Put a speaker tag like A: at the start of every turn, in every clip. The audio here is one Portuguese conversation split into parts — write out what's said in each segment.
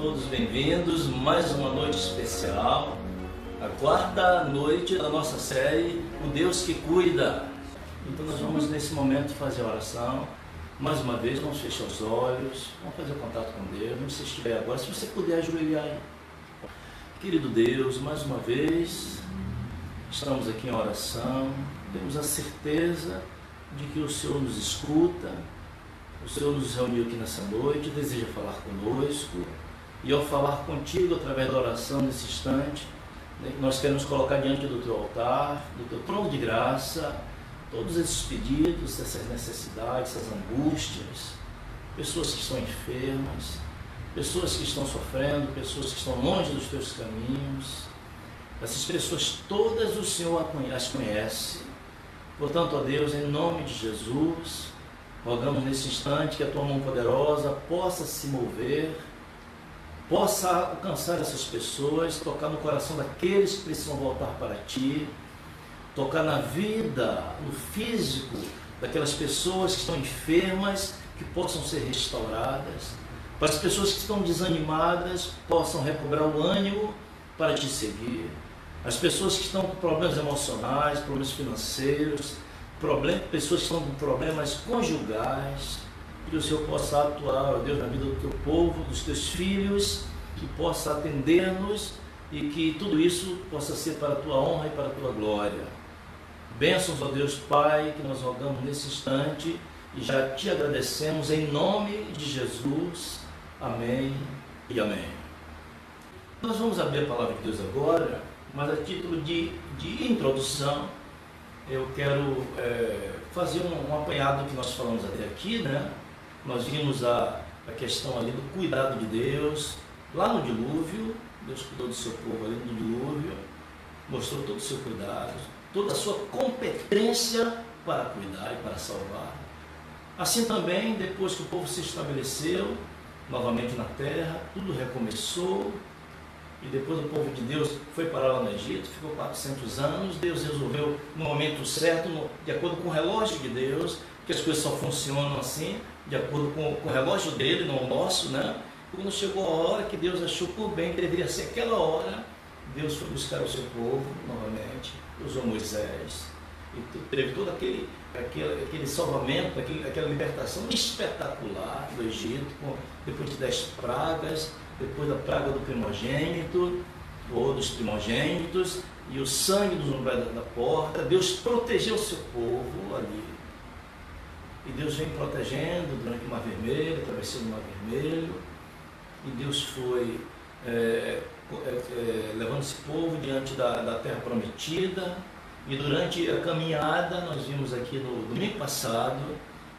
A: todos bem-vindos. Mais uma noite especial, a quarta noite da nossa série O Deus que Cuida. Então nós vamos nesse momento fazer a oração. Mais uma vez, vamos fechar os olhos, vamos fazer contato com Deus. Onde você estiver agora, se você puder ajoelhar aí. Querido Deus, mais uma vez, estamos aqui em oração. Temos a certeza de que o Senhor nos escuta. O Senhor nos reuniu aqui nessa noite, deseja falar conosco, e ao falar contigo através da oração nesse instante, nós queremos colocar diante do teu altar, do teu trono de graça, todos esses pedidos, essas necessidades, essas angústias, pessoas que estão enfermas, pessoas que estão sofrendo, pessoas que estão longe dos teus caminhos. Essas pessoas todas o Senhor as conhece. Portanto, ó Deus, em nome de Jesus, rogamos nesse instante que a tua mão poderosa possa se mover, possa alcançar essas pessoas, tocar no coração daqueles que precisam voltar para ti, tocar na vida, no físico daquelas pessoas que estão enfermas, que possam ser restauradas, para as pessoas que estão desanimadas, possam recobrar o ânimo para te seguir, as pessoas que estão com problemas emocionais, problemas financeiros, pessoas que estão com problemas conjugais, que o Senhor possa atuar, ó Deus, na vida do teu povo, dos teus filhos, que possa atender-nos e que tudo isso possa ser para a tua honra e para a tua glória. Bênçãos, ó Deus Pai, que nós rogamos nesse instante e já te agradecemos em nome de Jesus. Amém e amém. Nós vamos abrir a palavra de Deus agora, mas a título de introdução, eu quero fazer um apanhado do que nós falamos até aqui, né? Nós vimos a questão ali do cuidado de Deus, lá no dilúvio. Deus cuidou do seu povo ali no dilúvio, mostrou todo o seu cuidado, toda a sua competência para cuidar e para salvar. Assim também, depois que o povo se estabeleceu novamente na terra, tudo recomeçou. E depois o povo de Deus foi parar lá no Egito, ficou 400 anos, Deus resolveu no momento certo, de acordo com o relógio de Deus, que as coisas só funcionam assim, de acordo com o relógio dele, não o nosso, né? Quando chegou a hora que Deus achou por bem, que deveria ser aquela hora, Deus foi buscar o seu povo novamente, usou Moisés, e teve todo aquele salvamento, aquela libertação espetacular do Egito, depois de 10 pragas, depois da praga do primogênito, ou dos primogênitos, e o sangue dos umbrais da porta. Deus protegeu o seu povo ali. E Deus vem protegendo durante o Mar Vermelho, atravessando o Mar Vermelho, e Deus foi levando esse povo diante da terra prometida. E durante a caminhada, nós vimos aqui no domingo passado,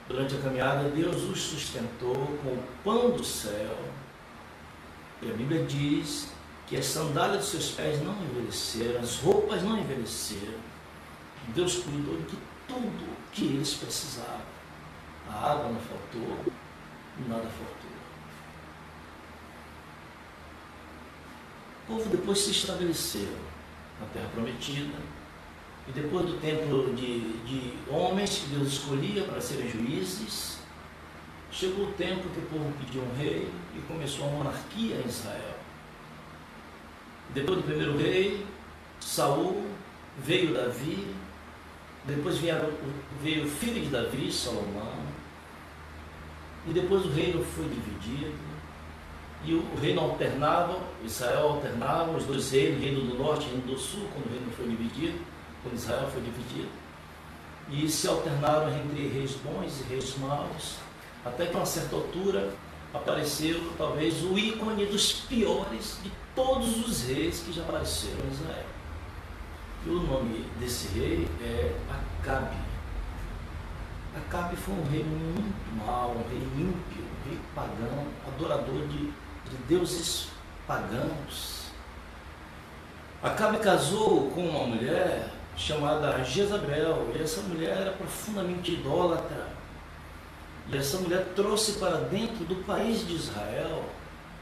A: durante a caminhada, Deus os sustentou com o pão do céu. E a Bíblia diz que as sandálias dos seus pés não envelheceram, as roupas não envelheceram. Deus cuidou de tudo que eles precisavam. A água não faltou, nada faltou. O povo depois se estabeleceu na terra prometida, e depois do tempo de homens que Deus escolhia para serem juízes, chegou o tempo que o povo pediu um rei e começou a monarquia em Israel. Depois do primeiro rei, Saul, veio Davi, depois veio o filho de Davi, Salomão, e depois o reino foi dividido, e o reino alternava, Israel alternava, os dois reinos, o reino do norte e o reino do sul, quando o reino foi dividido, quando Israel foi dividido, e se alternaram entre reis bons e reis maus, até que a uma certa altura apareceu talvez o ícone dos piores de todos os reis que já apareceram em Israel. E o nome desse rei é Acabe. Acabe foi um rei muito mau, um rei ímpio, um rei pagão, adorador de deuses pagãos. Acabe casou com uma mulher chamada Jezabel, e essa mulher era profundamente idólatra. E essa mulher trouxe para dentro do país de Israel,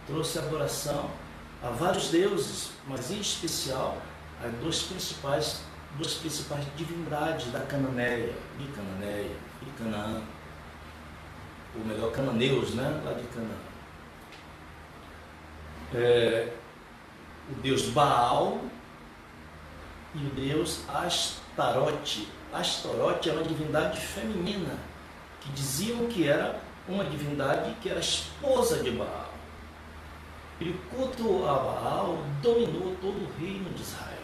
A: trouxe adoração a vários deuses, mas em especial a duas principais divindades da Cananeia, de Canaã, ou melhor, cananeus, né? Lá de Canaã. o deus Baal e o deus Astarote. Astarote é uma divindade feminina, que diziam que era uma divindade que era esposa de Baal. E o culto a Baal dominou todo o reino de Israel.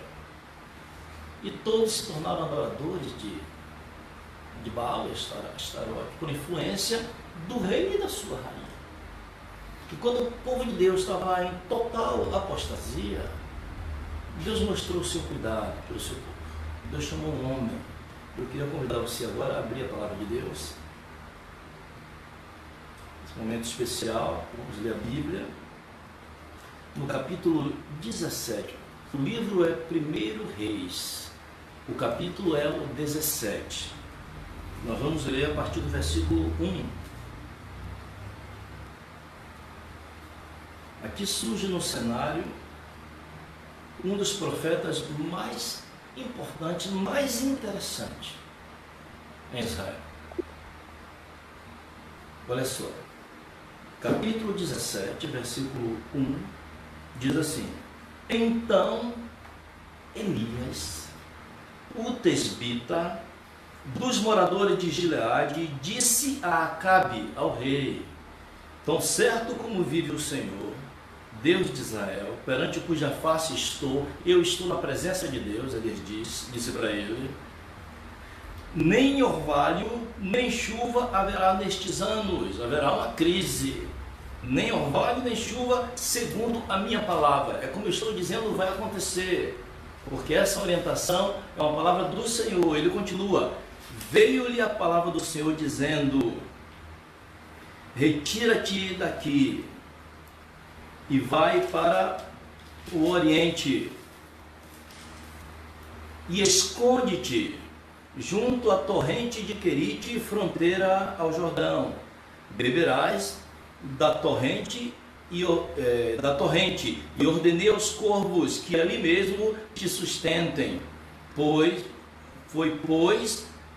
A: E todos se tornaram adoradores de Baal e Astarote, por influência do rei e da sua rainha. E quando o povo de Deus estava em total apostasia, Deus mostrou o seu cuidado pelo seu povo. Deus chamou um homem. Eu queria convidar você agora a abrir a palavra de Deus. Esse momento especial, vamos ler a Bíblia. No capítulo 17. O livro é 1 Reis. O capítulo é o 17. Nós vamos ler a partir do versículo 1. Aqui surge no cenário um dos profetas mais importantes, mais interessantes em Israel. Olha só, capítulo 17, versículo 1, diz assim: Então Elias, o tesbita, dos moradores de Gileade, disse a Acabe, ao rei: Tão certo como vive o Senhor, Deus de Israel, perante cuja face eu estou na presença de Deus, ele disse para ele, nem orvalho, nem chuva haverá nestes anos, haverá uma crise, nem orvalho, nem chuva, segundo a minha palavra. É como eu estou dizendo, vai acontecer, porque essa orientação é uma palavra do Senhor. Ele continua: veio-lhe a palavra do Senhor dizendo: retira-te daqui e vai para o Oriente e esconde-te junto à torrente de Querite, fronteira ao Jordão. Beberás da torrente e ordenei aos corvos que ali mesmo te sustentem.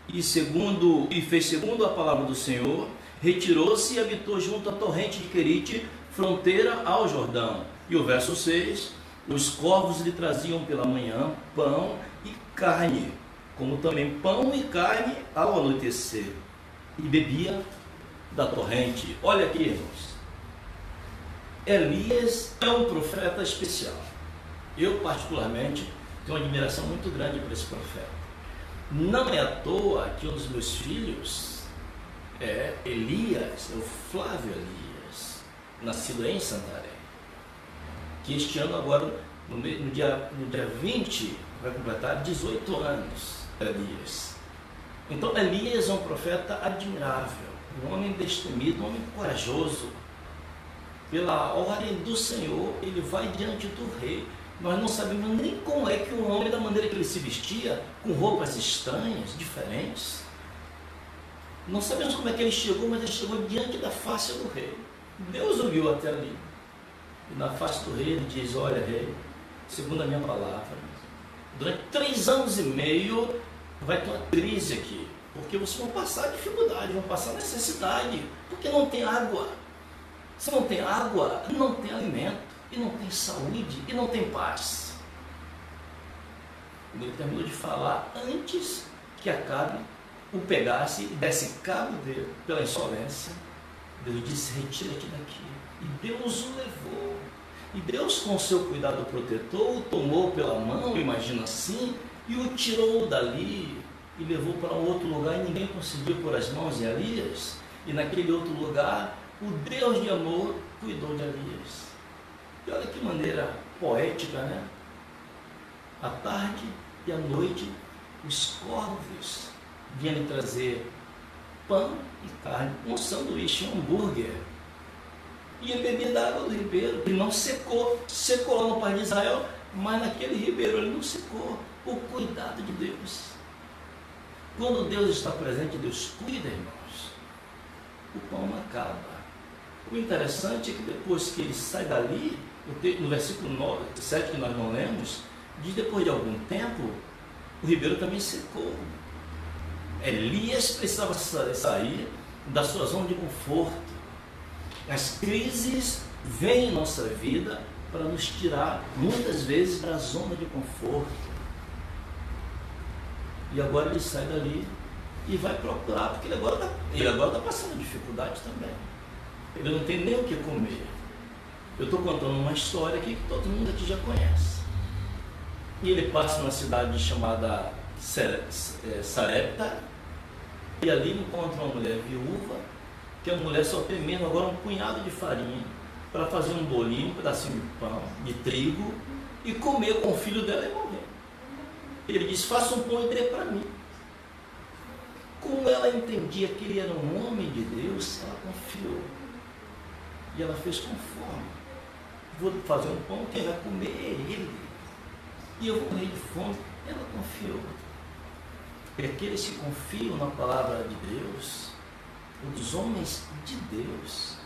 A: E fez segundo a palavra do Senhor, retirou-se e habitou junto à torrente de Querite, fronteira ao Jordão. E o verso 6, os corvos lhe traziam pela manhã pão e carne, como também pão e carne ao anoitecer, e bebia da torrente. Olha aqui, irmãos, Elias é um profeta especial. Eu particularmente tenho uma admiração muito grande por esse profeta. Não é à toa que um dos meus filhos é Elias, é o Flávio Elias, nascido em Santarém, que este ano agora, no dia 20, vai completar 18 anos, Elias. Então Elias é um profeta admirável, um homem destemido, um homem corajoso. Pela ordem do Senhor, ele vai diante do rei. Nós não sabemos nem como é que um homem, da maneira que ele se vestia, com roupas estranhas, diferentes, não sabemos como é que ele chegou, mas ele chegou diante da face do rei. Deus o viu até ali. E na face do rei ele diz: olha, rei, segundo a minha palavra, durante 3 anos e meio vai ter uma crise aqui, porque vocês vão passar dificuldade, vão passar necessidade, porque não tem água. Se não tem água, não tem alimento, e não tem saúde, e não tem paz. Ele terminou de falar antes que Acabe o pegasse e desse cabo dele pela insolência. Deus disse: retira-te daqui. E Deus o levou. E Deus, com o seu cuidado protetor, o tomou pela mão, imagina assim, e o tirou dali e levou para um outro lugar, e ninguém conseguiu pôr as mãos em Elias. E naquele outro lugar, o Deus de amor cuidou de Elias. E olha que maneira poética, né? À tarde e à noite, os corvos vinham lhe trazer pão e carne, um sanduíche, um hambúrguer. E ele bebia da água do ribeiro, ele não secou. Secou lá no país de Israel, mas naquele ribeiro ele não secou. O cuidado de Deus. Quando Deus está presente, Deus cuida, irmãos. O pão não acaba. O interessante é que depois que ele sai dali, no versículo 7 que nós não lemos, diz: depois de algum tempo, o ribeiro também secou. Elias precisava sair da sua zona de conforto. As crises vêm em nossa vida para nos tirar, muitas vezes, da zona de conforto. E agora ele sai dali e vai procurar, porque ele agora está passando dificuldade também. Ele não tem nem o que comer. Eu estou contando uma história aqui que todo mundo aqui já conhece. E ele passa numa cidade chamada Sarepta, e ali encontra uma mulher viúva, que a mulher só tem mesmo agora um punhado de farinha para fazer um bolinho, um pedacinho de pão, de trigo, e comer com o filho dela e morrer. Ele disse: faça um pão e dê para mim. Como ela entendia que ele era um homem de Deus, ela confiou. E ela fez conforme. Vou fazer um pão, quem vai comer é ele. E eu vou morrer de fome. Ela confiou. E aqueles que confiam na palavra de Deus, os homens de Deus,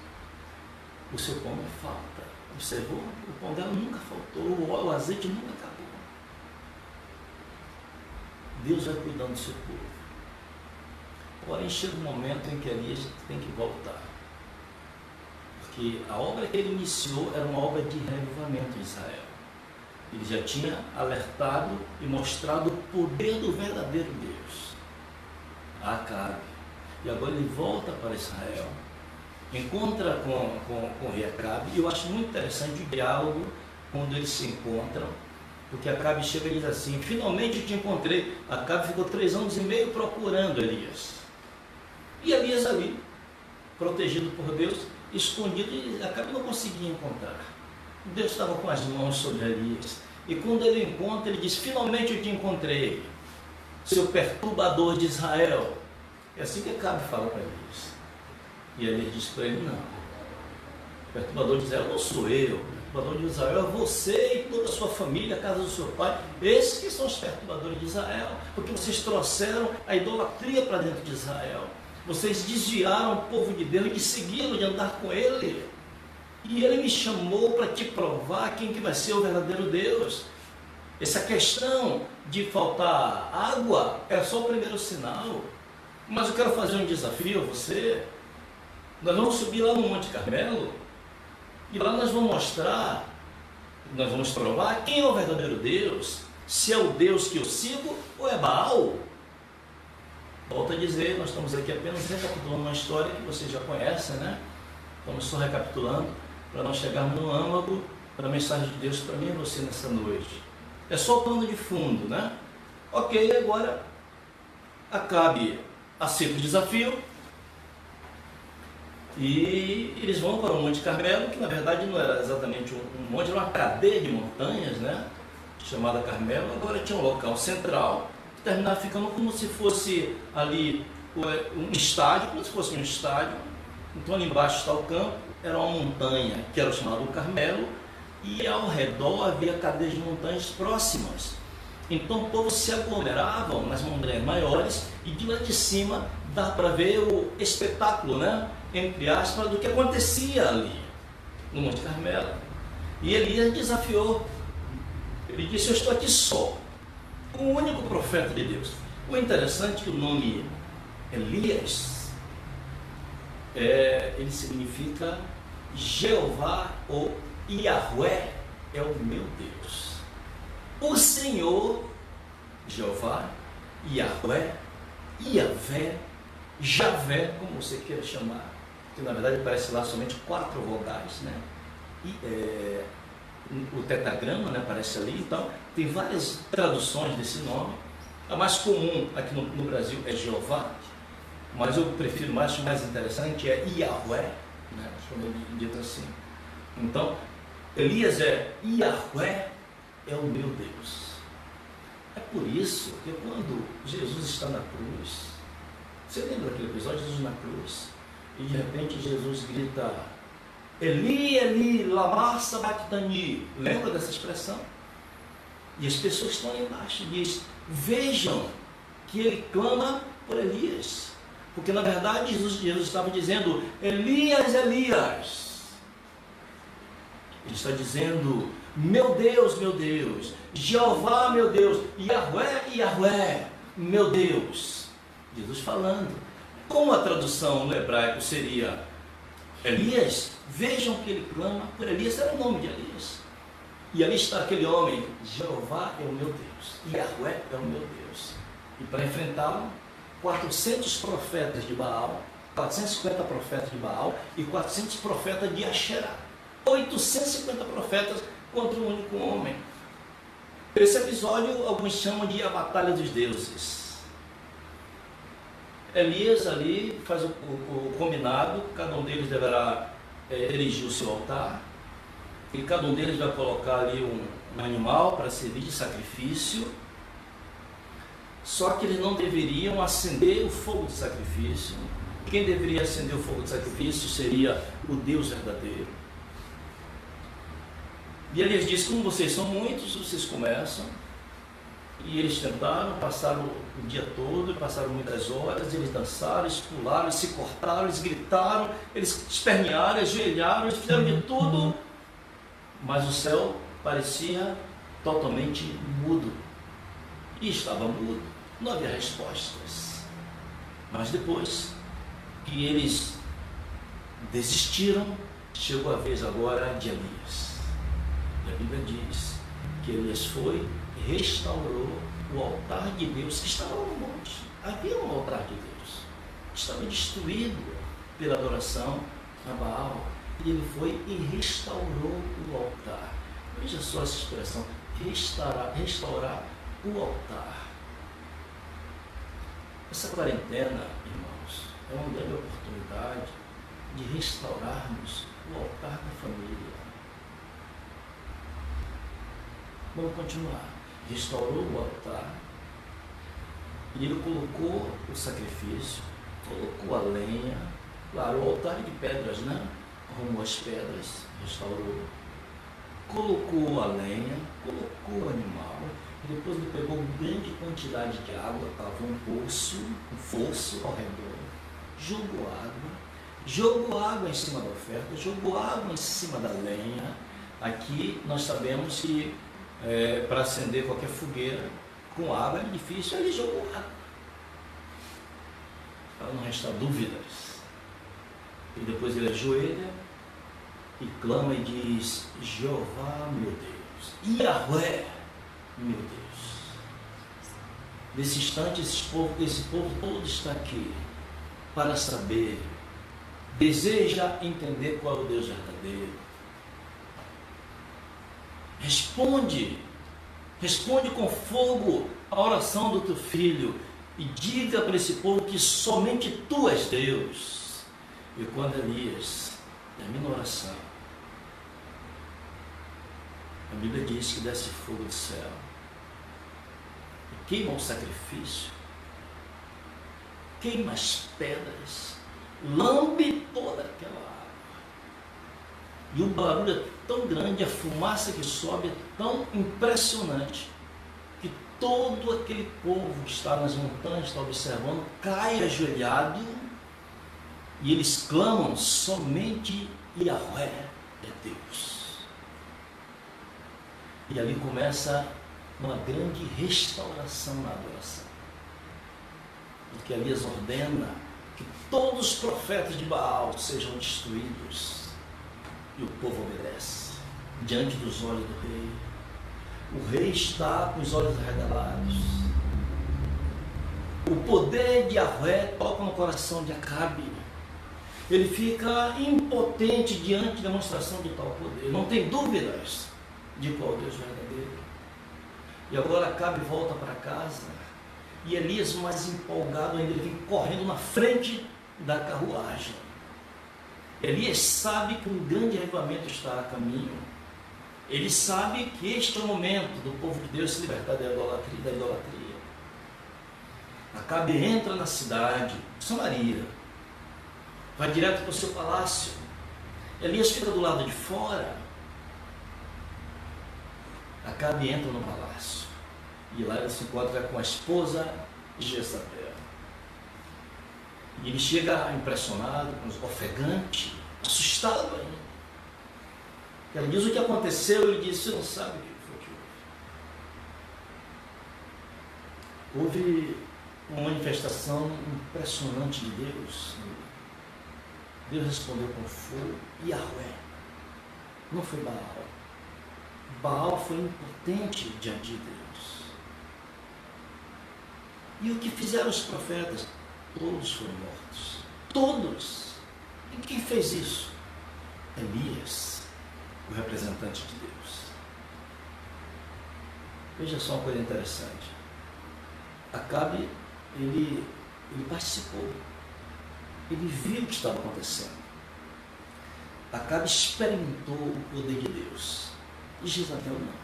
A: o seu pão não falta. Observou? O pão dela nunca faltou, o óleo, o azeite nunca acabou. Deus vai cuidando do seu povo. Porém, chega um momento em que ali a gente tem que voltar. Porque a obra que ele iniciou era uma obra de revivamento em Israel. Ele já tinha alertado e mostrado o poder do verdadeiro Deus a Acabe. E agora ele volta para Israel, encontra com o rei Acabe, e eu acho muito interessante o diálogo quando eles se encontram, porque Acabe chega e diz assim: finalmente eu te encontrei. Acabe ficou 3 anos e meio procurando Elias. E Elias ali, protegido por Deus, escondido, e Acabe não conseguia encontrar. Deus estava com as mãos sobre Elias. E quando ele encontra, ele diz: finalmente eu te encontrei, seu perturbador de Israel. É assim que Acabe fala para Elias. E Elias diz para ele: não, o perturbador de Israel não sou eu. O perturbador de Israel é você e toda a sua família, a casa do seu pai. Esses que são os perturbadores de Israel, porque vocês trouxeram a idolatria para dentro de Israel. Vocês desviaram o povo de Deus de segui-lo, de andar com ele. E ele me chamou para te provar quem que vai ser o verdadeiro Deus. Essa questão de faltar água é só o primeiro sinal. Mas eu quero fazer um desafio a você. Nós vamos subir lá no Monte Carmelo, e lá nós vamos mostrar, nós vamos provar quem é o verdadeiro Deus, se é o Deus que eu sigo ou é Baal. Volto a dizer, nós estamos aqui apenas recapitulando uma história que vocês já conhecem, né? Estamos só recapitulando para nós chegarmos no âmago da mensagem de Deus para mim e você nessa noite. É só o plano de fundo, né? Ok, agora Acabe aceita o desafio e eles vão para o Monte Carmelo, que na verdade não era exatamente um monte, era uma cadeia de montanhas, né? Chamada Carmelo. Agora tinha um local central que terminava ficando como se fosse ali um estádio, como se fosse um estádio. Então ali embaixo está o campo, era uma montanha que era chamada do Carmelo, e ao redor havia cadeias de montanhas próximas. Então o povo se aglomerava nas montanhas maiores, e de lá de cima dá para ver o espetáculo, né? Entre aspas, do que acontecia ali no Monte Carmelo. E Elias desafiou. Ele disse: eu estou aqui só, o único profeta de Deus. O interessante é que o nome Elias, ele significa Jeová ou Yahweh é o meu Deus. O Senhor, Jeová, Yahweh, Yavé, Javé, como você queira chamar, que na verdade aparece lá somente 4 vogais, né? E, o tetragrama, né, aparece ali. Então tem várias traduções desse nome. A mais comum aqui no Brasil é Jeová, mas eu prefiro mais interessante é Yahweh, né, como eu dito assim. Então Elias é Yahweh, é o meu Deus. É por isso que quando Jesus está na cruz, você lembra daquele episódio, Jesus na cruz, e de repente Jesus grita: Eli, Eli, lama sabachthani. Lembra dessa expressão? E as pessoas estão ali embaixo e dizem: vejam que ele clama por Elias, porque na verdade Jesus estava dizendo: Elias, Elias. Ele está dizendo: meu Deus, Jeová, meu Deus, Yahweh, Yahweh, meu Deus. Jesus falando. Como a tradução no hebraico seria Elias, vejam que ele clama por Elias, era o nome de Elias. E ali está aquele homem, Jeová é o meu Deus, Yahvé é o meu Deus. E para enfrentá-lo, 400 profetas de Baal, 450 profetas de Baal e 400 profetas de Asherá. 850 profetas contra um único homem. Esse episódio alguns chamam de a Batalha dos Deuses. Elias ali faz o combinado, cada um deles deverá erigir o seu altar, e cada um deles vai colocar ali um animal para servir de sacrifício. Só que eles não deveriam acender o fogo de sacrifício. Quem deveria acender o fogo de sacrifício seria o Deus verdadeiro. E Elias disse: como vocês são muitos, vocês começam. E eles tentaram, passaram o dia todo, passaram muitas horas, eles dançaram, eles pularam, eles se cortaram, eles gritaram, eles espernearam, ajoelharam, eles fizeram de tudo. Mas o céu parecia totalmente mudo. E estava mudo, não havia respostas. Mas depois que eles desistiram, chegou a vez agora de Elias. E a Bíblia diz que Elias foi e restaurou o altar de Deus que estava no monte. Havia um altar de Deus que estava destruído pela adoração a Baal. E ele foi e restaurou o altar. Veja só essa expressão, restaurar o altar. Essa quarentena, irmãos, é uma grande oportunidade de restaurarmos o altar da família. Vamos continuar. Restaurou o altar e ele colocou o sacrifício, colocou a lenha. Claro, o altar de pedras, né? Arrumou as pedras, restaurou, colocou a lenha, colocou o animal, e depois ele pegou uma grande quantidade de água, cavou um fosso ao redor, jogou água em cima da oferta, jogou água em cima da lenha. Aqui nós sabemos que para acender qualquer fogueira com água é difícil, ele jogou água, para não restar dúvidas. E depois ele ajoelha e clama e diz: Jeová, meu Deus, Yahvé, meu Deus. Nesse instante, esse povo todo está aqui para saber, deseja entender qual é o Deus verdadeiro. Responde com fogo a oração do teu filho e diga para esse povo que somente tu és Deus. E quando Elias termina a oração, a Bíblia diz que desce fogo do céu e queima o sacrifício, queima as pedras, lambe toda aquela água. E o barulho é tão grande, a fumaça que sobe é tão impressionante, que todo aquele povo que está nas montanhas, está observando, cai ajoelhado. E eles clamam: somente Yahvé é Deus. E ali começa uma grande restauração na adoração. Porque Elias ordena que todos os profetas de Baal sejam destruídos. E o povo obedece diante dos olhos do rei. O rei está com os olhos arregalados. O poder de Yahvé toca no coração de Acabe. Ele fica impotente diante da demonstração de tal poder. Não tem dúvidas de qual Deus verdadeiro. E agora Acabe volta para casa. E Elias, mais empolgado ainda, ele vem correndo na frente da carruagem. Elias sabe que um grande avivamento está a caminho. Ele sabe que este é o momento do povo de Deus se libertar da idolatria. Acabe entra na cidade, Samaria. Vai direto para o seu palácio. Elias fica do lado de fora. Acabe entra no palácio. E lá ele se encontra com a esposa de Jezabel. E ele chega impressionado, ofegante, assustado ainda. Ela diz o que aconteceu, ele diz: você não sabe o que foi que houve. Houve uma manifestação impressionante de Deus. Deus respondeu com fogo. Yahvé, não foi Baal. Baal foi impotente diante de Deus. E o que fizeram os profetas? Todos foram mortos. Todos. E quem fez isso? Elias, o representante de Deus. Veja só uma coisa interessante. Acabe, ele participou. Ele viu o que estava acontecendo. Acabe experimentou o poder de Deus. E Jezabel não.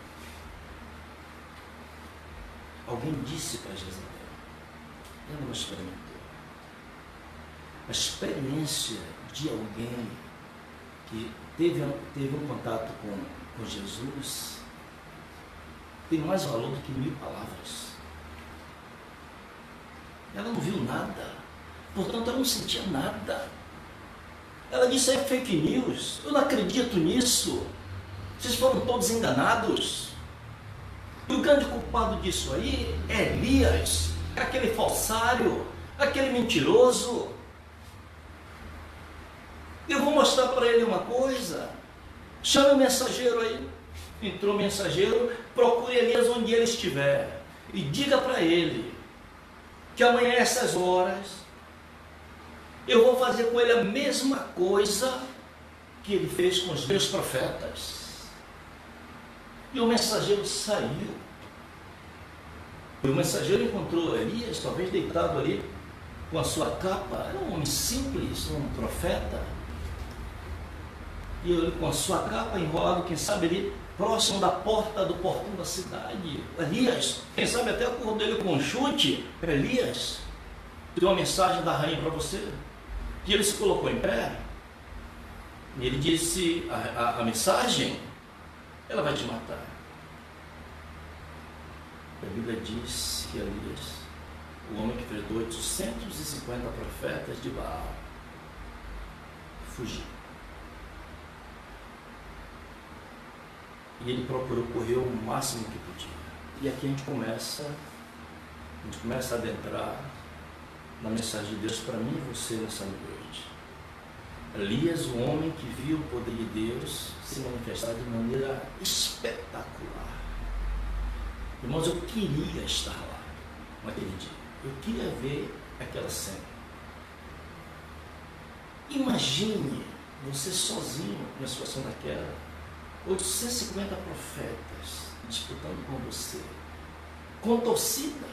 A: Alguém disse para Jezabel. Ela não experimentou. A experiência de alguém que teve um contato com Jesus tem mais valor do que 1000 palavras. Ela não viu nada, portanto ela não sentia nada. Ela disse: é fake news, eu não acredito nisso, vocês foram todos enganados. E o grande culpado disso aí é Elias, aquele falsário, aquele mentiroso. Eu vou mostrar para ele uma coisa. Chame o mensageiro aí. Entrou o mensageiro, procure Elias onde ele estiver e diga para ele que amanhã, essas horas, eu vou fazer com ele a mesma coisa que ele fez com os meus profetas. E o mensageiro saiu. E o mensageiro encontrou Elias, talvez deitado ali com a sua capa. Era um homem simples, um profeta. E ele com a sua capa enrolado, quem sabe ali próximo da porta do portão da cidade. Elias, quem sabe até acordou ele com um chute. Elias, tem uma mensagem da rainha para você. E ele se colocou em pé. E ele disse: a mensagem, ela vai te matar. A Bíblia diz que Elias, o homem que enfrentou 850 profetas de Baal, fugiu. E ele procurou correr o máximo que podia. E aqui a gente começa a adentrar na mensagem de Deus para mim e você nessa noite. Elias, o homem que viu o poder de Deus se manifestar de maneira espetacular. Irmãos, eu queria estar lá naquele dia. Eu queria ver aquela cena. Imagine você sozinho numa situação daquela. 850 profetas disputando com você, com torcida.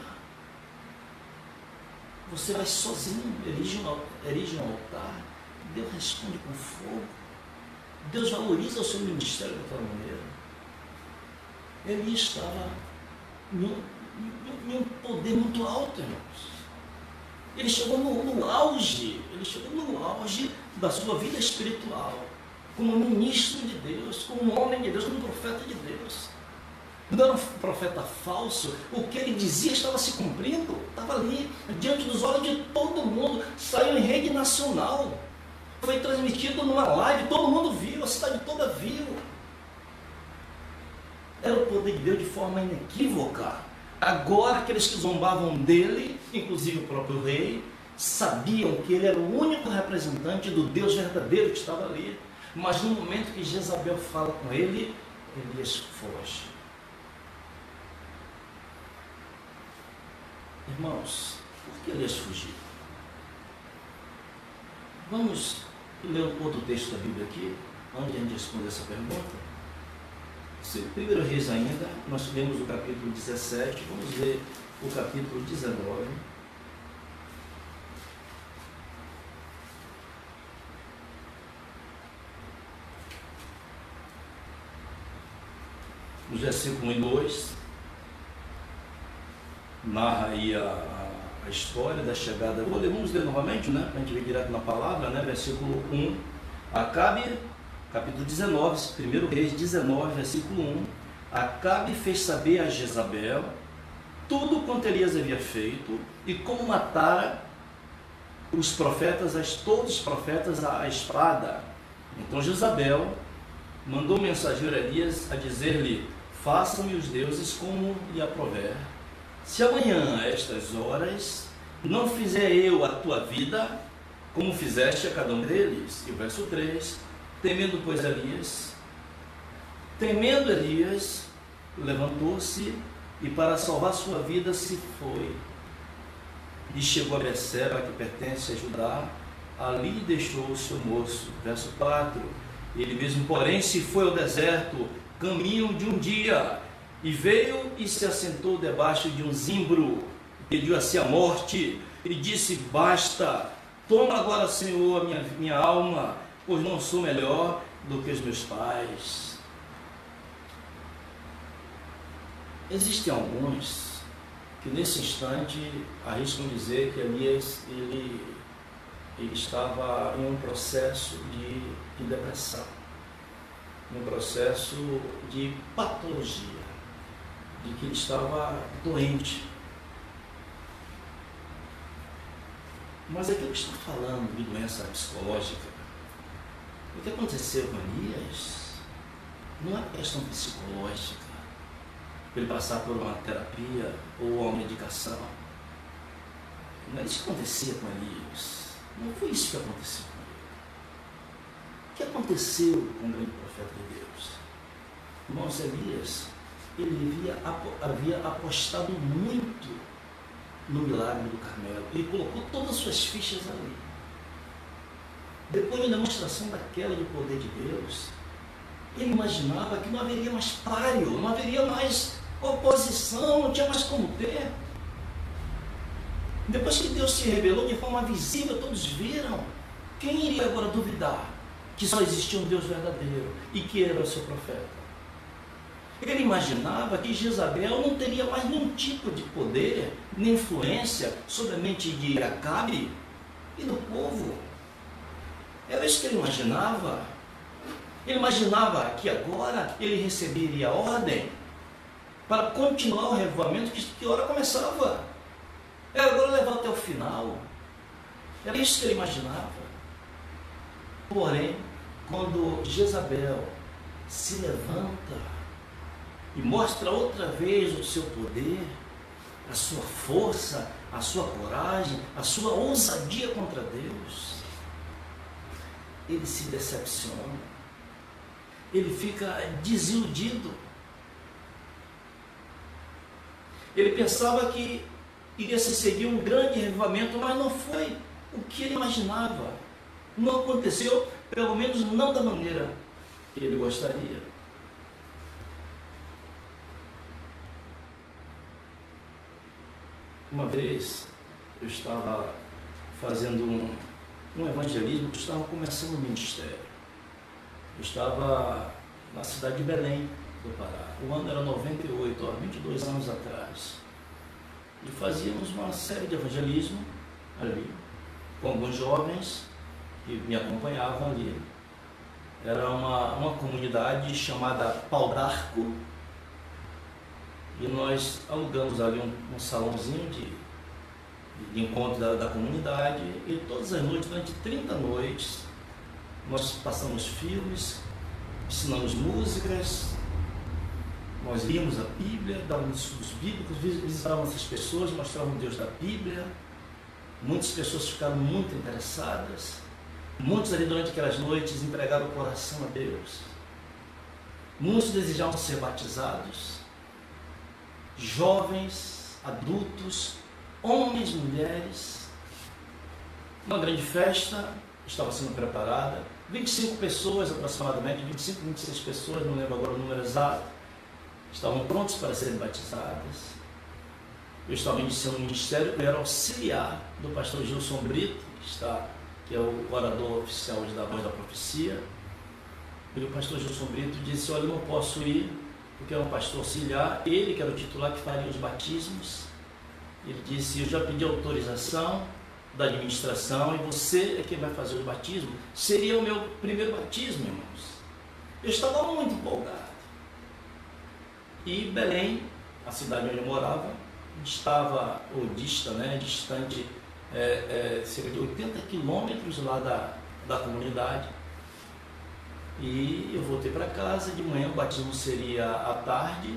A: Você vai sozinho, erige um altar. Deus responde com fogo. Deus valoriza o seu ministério daquela maneira. Ele estava em um poder muito alto, irmãos. Ele chegou no auge da sua vida espiritual, como ministro de Deus, como homem de Deus, como profeta de Deus. Não era um profeta falso. O que ele dizia estava se cumprindo, estava ali, diante dos olhos de todo mundo. Saiu em rede nacional, foi transmitido numa live, todo mundo viu, a cidade toda viu. Era o poder de Deus de forma inequívoca. Agora, aqueles que zombavam dele, inclusive o próprio rei, sabiam que ele era o único representante do Deus verdadeiro que estava ali. Mas no momento que Jezabel fala com ele, Elias foge. Irmãos, por que Elias fugiu? Vamos ler um outro texto da Bíblia aqui, onde a gente responde essa pergunta. 1 Reis ainda, nós lemos o capítulo 17, vamos ler o capítulo 19. Nos versículos 1 e 2, narra aí a história da chegada. Vamos ler novamente, né? Para a gente ver direto na palavra, né? Versículo 1. Acabe, capítulo 19, 1 Reis 19, versículo 1. Acabe fez saber a Jezabel tudo quanto Elias havia feito e como matara os profetas, todos os profetas à espada. Então Jezabel mandou o mensageiro Elias a dizer-lhe: façam-me os deuses como lhe aprouver. Se amanhã, a estas horas, não fizer eu a tua vida, como fizeste a cada um deles. E o verso 3, temendo, pois, Elias, Temendo Elias, levantou-se e para salvar sua vida se foi. E chegou a Berseba, que pertence a Judá, ali deixou o seu moço. Verso 4. Ele mesmo, porém, se foi ao deserto, caminho de um dia, e veio e se assentou debaixo de um zimbro, pediu a si a morte, e disse: basta, toma agora, Senhor, a minha alma, pois não sou melhor do que os meus pais. Existem alguns que nesse instante arriscam dizer que Elias ele estava em um processo de depressão, um processo de patologia, de que ele estava doente. Mas aqui eu estou falando de doença psicológica. O que aconteceu com Elias não é questão psicológica, ele passar por uma terapia ou uma medicação. Não é isso que acontecia com Elias. Não foi isso que aconteceu com ele. O que aconteceu com o grande profeta de Deus? Irmãos, Elias, ele havia apostado muito no milagre do Carmelo. Ele colocou todas as suas fichas ali. Depois da demonstração daquela de poder de Deus, ele imaginava que não haveria mais páreo, não haveria mais oposição, não tinha mais como ter. Depois que Deus se revelou de forma visível, todos viram. Quem iria agora duvidar que só existia um Deus verdadeiro e que era o seu profeta? Ele imaginava que Jezabel não teria mais nenhum tipo de poder, nem influência sobre a mente de Acabe e do povo. Era isso que ele imaginava. Ele imaginava que agora ele receberia ordem para continuar o reavivamento que hora começava. Era agora levar até o final. Era isso que ele imaginava. Porém, quando Jezabel se levanta e mostra outra vez o seu poder, a sua força, a sua coragem, a sua ousadia contra Deus, ele se decepciona, ele fica desiludido. Ele pensava que iria se seguir um grande revivamento, mas não foi o que ele imaginava. Não aconteceu, pelo menos não da maneira que ele gostaria. Uma vez eu estava fazendo um evangelismo, que estava começando o ministério. Eu estava na cidade de Belém do Pará. O ano era 98, 22 anos atrás. E fazíamos uma série de evangelismo ali, com alguns jovens que me acompanhavam ali. Era uma comunidade chamada Pau d'Arco, e nós alugamos ali um salãozinho de encontro da comunidade, e todas as noites, durante 30 noites, nós passamos filmes, ensinamos músicas, nós líamos a Bíblia, dávamos estudos bíblicos, visitávamos essas pessoas, mostrávamos Deus da Bíblia. Muitas pessoas ficaram muito interessadas. Muitos ali durante aquelas noites entregaram o coração a Deus. Muitos desejavam ser batizados. Jovens, adultos, homens, mulheres. Uma grande festa estava sendo preparada. 25 pessoas aproximadamente, 25, 26 pessoas, não lembro agora o número exato, estavam prontos para serem batizadas. Eu estava iniciando o ministério, eu era auxiliar do pastor Gilson Brito, que é o orador oficial hoje da Voz da Profecia. E o pastor Gilson Brito disse: olha, eu não posso ir, porque é um pastor auxiliar, ele que era o titular que faria os batismos. Ele disse: eu já pedi autorização da administração e você é quem vai fazer o batismo. Seria o meu primeiro batismo, irmãos. Eu estava muito empolgado. E Belém, a cidade onde eu morava, distante cerca de 80 quilômetros lá da comunidade. E eu voltei para casa. De manhã o batismo seria à tarde,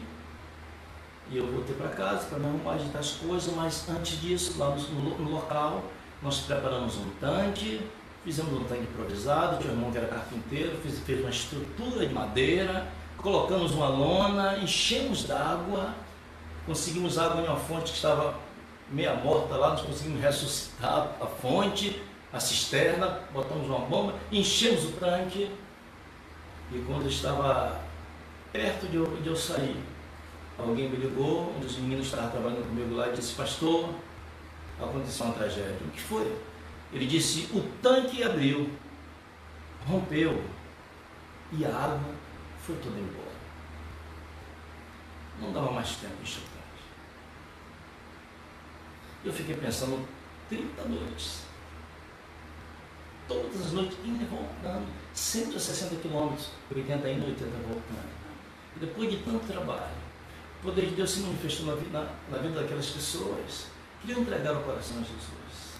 A: e eu voltei para casa para não agitar as coisas. Mas antes disso, lá no local, nós preparamos um tanque, fizemos um tanque improvisado. Tinha um irmão que era carpinteiro, fez uma estrutura de madeira, colocamos uma lona, enchemos d'água, conseguimos água em uma fonte que estava meia morta lá, nós conseguimos ressuscitar a fonte, a cisterna, botamos uma bomba, enchemos o tanque, e quando eu estava perto de eu sair, alguém me ligou, um dos meninos estava trabalhando comigo lá e disse: pastor, aconteceu uma tragédia. O que foi? Ele disse: o tanque abriu, rompeu, e a água foi toda embora. Não dava mais tempo de encher o tanque. Eu fiquei pensando 30 noites. Todas as noites, indo e voltando, 160 quilômetros, 80 indo, 80 voltando. E depois de tanto trabalho, o poder de Deus se manifestou na vida daquelas pessoas. Queriam entregar o coração a Jesus.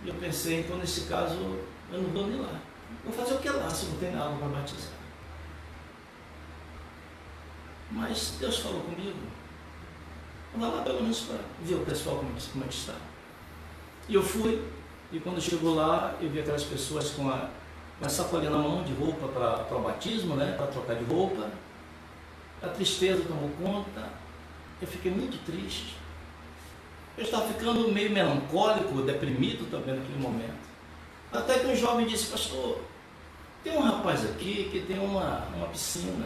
A: E eu pensei, então nesse caso, eu não vou nem lá. Vou fazer o que lá se não tem água para batizar? Mas Deus falou comigo: vai lá pelo menos para ver o pessoal como é que está. E eu fui, e quando chegou lá, eu vi aquelas pessoas com a sacolinha na mão de roupa para o batismo, né, para trocar de roupa. A tristeza tomou conta, eu fiquei muito triste. Eu estava ficando meio melancólico, deprimido também naquele momento. Até que um jovem disse: pastor, tem um rapaz aqui que tem uma piscina.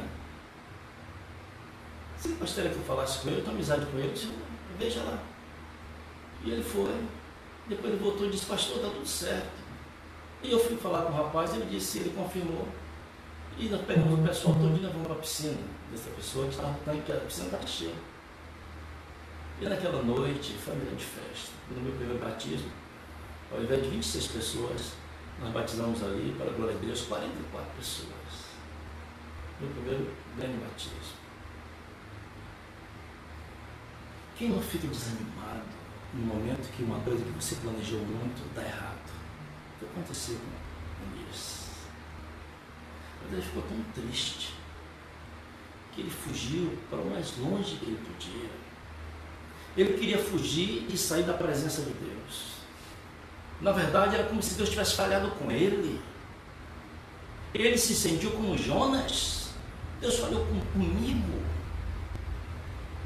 A: Se gostaria que eu falasse com ele, eu tenho amizade com ele, eu disse: veja lá. E ele foi. Depois ele voltou e disse: pastor, está tudo certo. E eu fui falar com o rapaz, ele disse, ele confirmou. E nós pegamos o pessoal todo e levamos para a piscina dessa pessoa que estava no tanque, a piscina estava cheia. E naquela noite foi uma grande festa. No meu primeiro batismo, ao invés de 26 pessoas, nós batizamos ali, para a glória de Deus, 44 pessoas. Meu primeiro grande batismo. Quem não fica desanimado no momento que uma coisa que você planejou muito dá errado? O que aconteceu com isso? Mas ele ficou tão triste que ele fugiu para o mais longe que ele podia. Ele queria fugir e sair da presença de Deus. Na verdade, era como se Deus tivesse falhado com ele. Ele se sentiu como Jonas. Deus falhou comigo.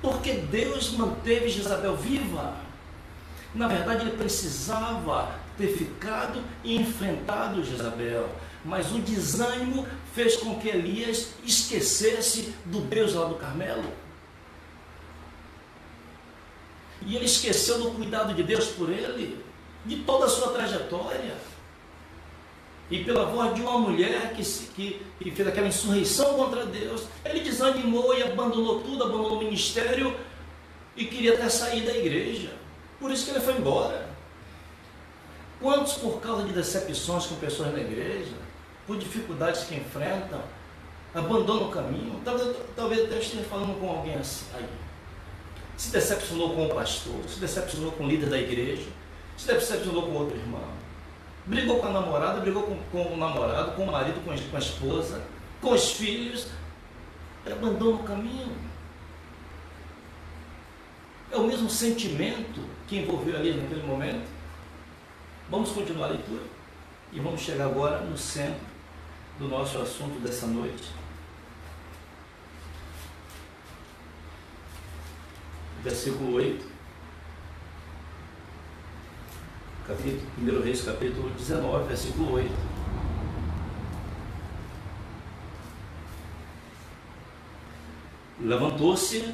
A: Porque Deus manteve Jezabel viva. Na verdade, ele precisava ter ficado e enfrentado Jezabel. Mas o desânimo fez com que Elias esquecesse do Deus lá do Carmelo. E ele esqueceu do cuidado de Deus por ele, de toda a sua trajetória. E pela voz de uma mulher que fez aquela insurreição contra Deus, ele desanimou e abandonou tudo, abandonou o ministério e queria até sair da igreja. Por isso que ele foi embora. Quantos, por causa de decepções com pessoas na igreja, por dificuldades que enfrentam, abandonam o caminho? Talvez até esteja falando com alguém assim aí. Se decepcionou com o pastor, se decepcionou com o líder da igreja, se decepcionou com outro irmão, brigou com a namorada, brigou com o namorado, com o marido, com a esposa, com os filhos, abandona o caminho. É o mesmo sentimento que envolveu ali naquele momento. Vamos continuar a leitura e vamos chegar agora no centro do nosso assunto dessa noite. Versículo 8, capítulo 1 Reis, capítulo 19, versículo 8. Levantou-se,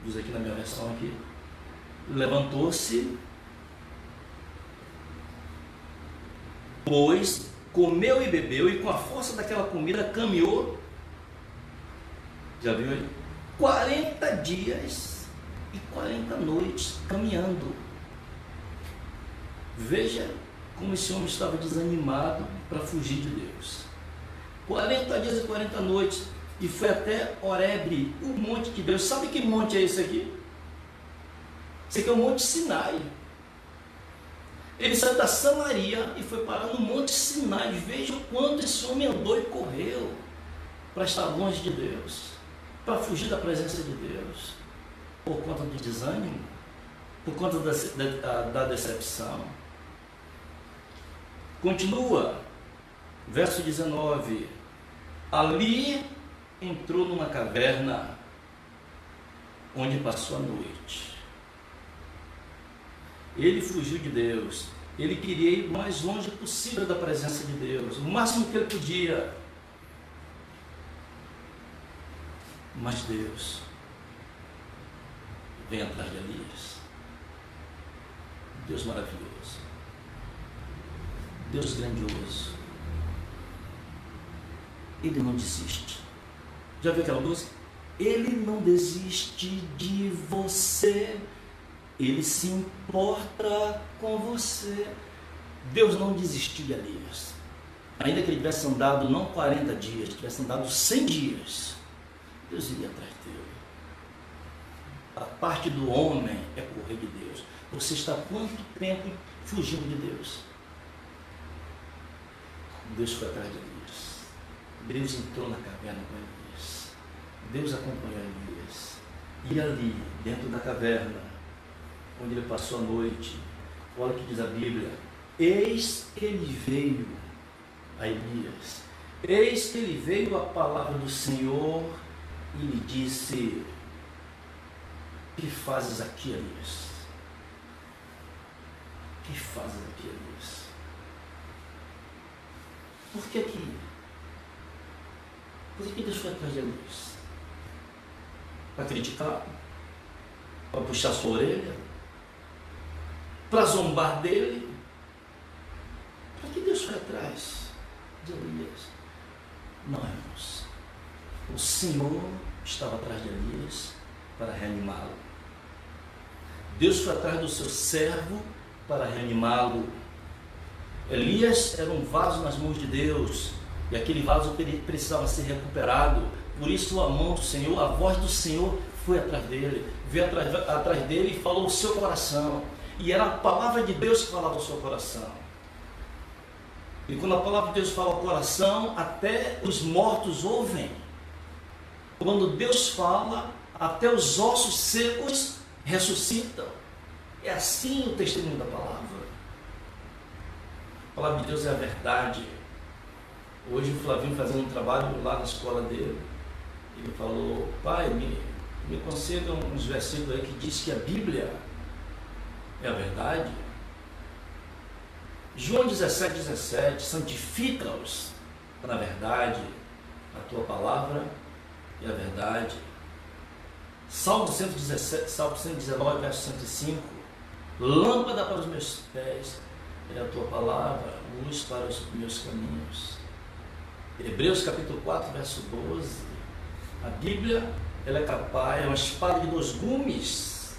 A: diz aqui na minha versão aqui, levantou-se, pois comeu e bebeu, e com a força daquela comida caminhou, já viu aí? 40 dias e 40 noites caminhando. Veja como esse homem estava desanimado para fugir de Deus. 40 dias e 40 noites, e foi até Horebe, o monte de Deus. Sabe que monte é esse aqui? Esse aqui é o Monte Sinai. Ele saiu da Samaria e foi parar no Monte Sinai. Veja o quanto esse homem andou e correu para estar longe de Deus, para fugir da presença de Deus, por conta do desânimo, por conta da decepção. Continua, verso 19: Ali entrou numa caverna onde passou a noite. Ele fugiu de Deus. Ele queria ir o mais longe possível da presença de Deus, o máximo que ele podia. Mas Deus vem atrás de Elias. Deus maravilhoso. Deus grandioso. Ele não desiste. Já viu aquela música? Ele não desiste de você. Ele se importa com você. Deus não desistiu de Elias. Ainda que ele tivesse andado não 40 dias, tivesse andado 100 dias, Deus iria atrás dele. A parte do homem é correr de Deus. Você está há quanto tempo fugindo de Deus? Deus foi atrás de Elias. Deus entrou na caverna com Elias. Deus acompanhou Elias. E ali, dentro da caverna, onde ele passou a noite, olha o que diz a Bíblia: eis que ele veio a Elias. Eis que ele veio a palavra do Senhor e lhe disse: que fazes aqui, Elias? Que fazes aqui, Elias? Por que aqui? Por que Deus foi atrás de Elias? Para criticar? Para puxar sua orelha? Para zombar dele? Para que Deus foi atrás de Elias? Não, irmãos. O Senhor estava atrás de Elias para reanimá-lo. Deus foi atrás do seu servo para reanimá-lo. Elias era um vaso nas mãos de Deus, e aquele vaso precisava ser recuperado. Por isso a mão do Senhor, a voz do Senhor foi atrás dele, veio atrás dele e falou o seu coração. E era a palavra de Deus que falava ao seu coração. E quando a palavra de Deus fala ao coração, até os mortos ouvem. Quando Deus fala, até os ossos secos ressuscitam. É assim o testemunho da palavra. A palavra de Deus é a verdade. Hoje o Flavinho fazendo um trabalho lá na escola dele, ele falou: pai, me conceda uns versículos aí que diz que a Bíblia é a verdade. João 17,17, santifica-os na verdade, a tua palavra é a verdade. Salmo 119, verso 105, lâmpada para os meus pés é a tua palavra, luz para os meus caminhos. Hebreus capítulo 4, verso 12, a Bíblia, ela é capaz, é uma espada de 2 gumes,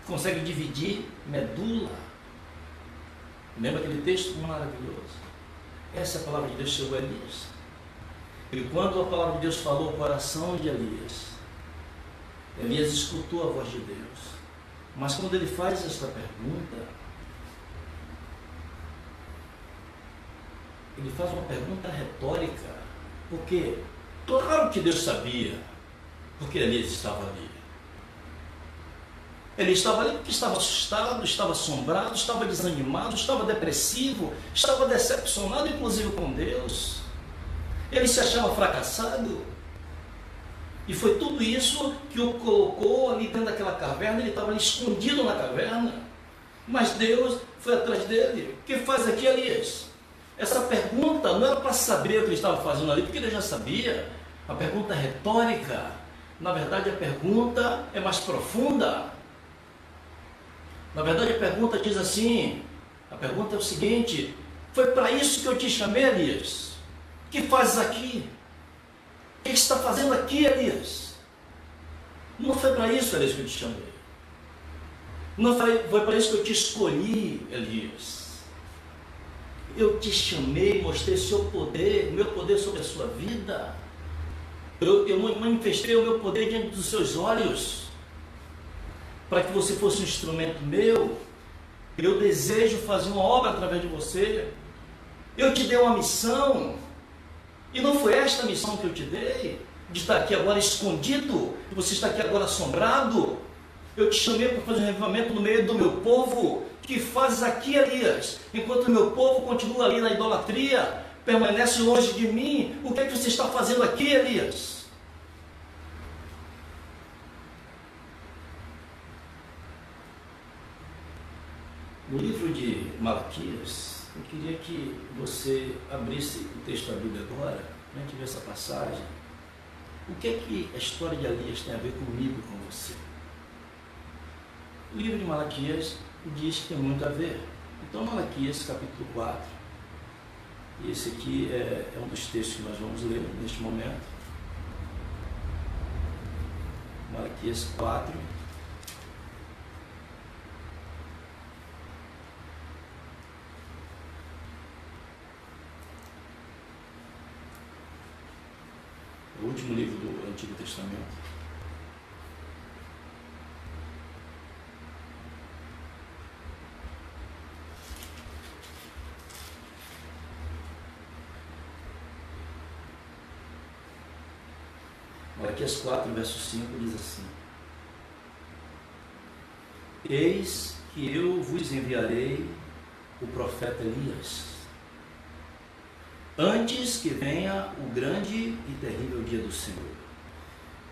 A: consegue dividir medula. Lembra aquele texto maravilhoso? Essa é a palavra de Deus, chegou a Elias. E quando a palavra de Deus falou ao coração de Elias, Elias escutou a voz de Deus. Mas quando ele faz esta pergunta, ele faz uma pergunta retórica, porque claro que Deus sabia, porque Elias estava ali. Ele estava ali porque estava assustado, estava assombrado, estava desanimado, estava depressivo, estava decepcionado, inclusive com Deus. Ele se achava fracassado. E foi tudo isso que o colocou ali dentro daquela caverna. Ele estava ali escondido na caverna. Mas Deus foi atrás dele. O que faz aqui, Elias? Essa pergunta não era para saber o que ele estava fazendo ali, porque ele já sabia. A pergunta é retórica. Na verdade, a pergunta é mais profunda. Na verdade, a pergunta diz assim, a pergunta é o seguinte: foi para isso que eu te chamei, Elias? O que fazes aqui? O que você está fazendo aqui, Elias? Não foi para isso, Elias, que eu te chamei. Não foi para isso que eu te escolhi, Elias. Eu te chamei, mostrei seu poder, o meu poder sobre a sua vida. Eu manifestei o meu poder diante dos seus olhos, para que você fosse um instrumento meu. Eu desejo fazer uma obra através de você. Eu te dei uma missão, e não foi esta a missão que eu te dei, de estar aqui agora escondido, e você está aqui agora assombrado. Eu te chamei para fazer um revivamento no meio do meu povo. Que fazes aqui, Elias? Enquanto o meu povo continua ali na idolatria, permanece longe de mim. O que é que você está fazendo aqui, Elias? No livro de Malaquias, eu queria que você abrisse o texto da Bíblia agora, para a gente ver essa passagem. O que é que a história de Elias tem a ver comigo e com você? O livro de Malaquias diz que tem muito a ver. Então, Malaquias, capítulo 4, e esse aqui é um dos textos que nós vamos ler neste momento. Malaquias 4. O último livro do Antigo Testamento. Malaquias 4, verso 5 diz assim: Eis que eu vos enviarei o profeta Elias, antes que venha o grande e terrível dia do Senhor.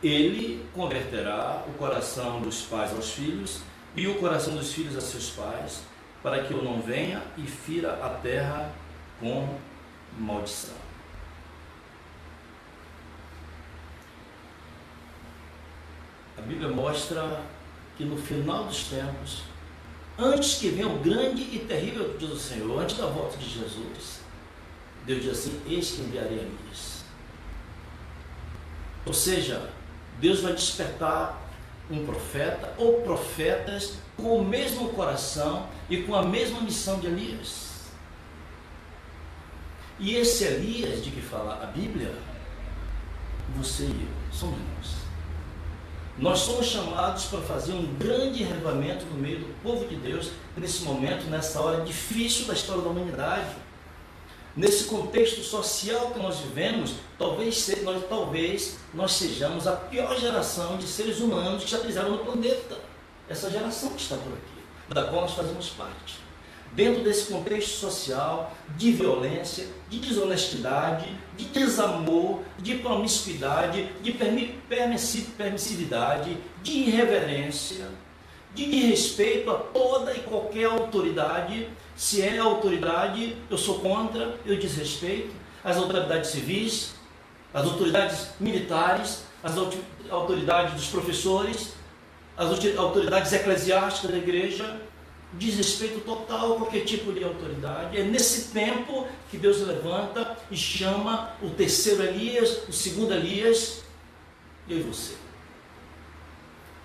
A: Ele converterá o coração dos pais aos filhos e o coração dos filhos a seus pais, para que eu não venha e fira a terra com maldição. A Bíblia mostra que no final dos tempos, antes que venha o grande e terrível dia do Senhor, antes da volta de Jesus, Deus diz assim: eis que enviarei Elias. Ou seja, Deus vai despertar um profeta ou profetas com o mesmo coração e com a mesma missão de Elias. E esse Elias de que fala a Bíblia, você e eu, somos nós. Nós somos chamados para fazer um grande reavivamento no meio do povo de Deus, nesse momento, nessa hora difícil da história da humanidade. Nesse contexto social que nós vivemos, talvez nós sejamos a pior geração de seres humanos que já pisaram no planeta. Essa geração que está por aqui, da qual nós fazemos parte. Dentro desse contexto social de violência, de desonestidade, de desamor, de promiscuidade, de permissividade, de irreverência, de desrespeito a toda e qualquer autoridade. Se é autoridade, eu sou contra, eu desrespeito as autoridades civis, as autoridades militares, as autoridades dos professores, as autoridades eclesiásticas da igreja. Desrespeito total a qualquer tipo de autoridade. É nesse tempo que Deus levanta e chama o terceiro Elias, o segundo Elias, eu e você,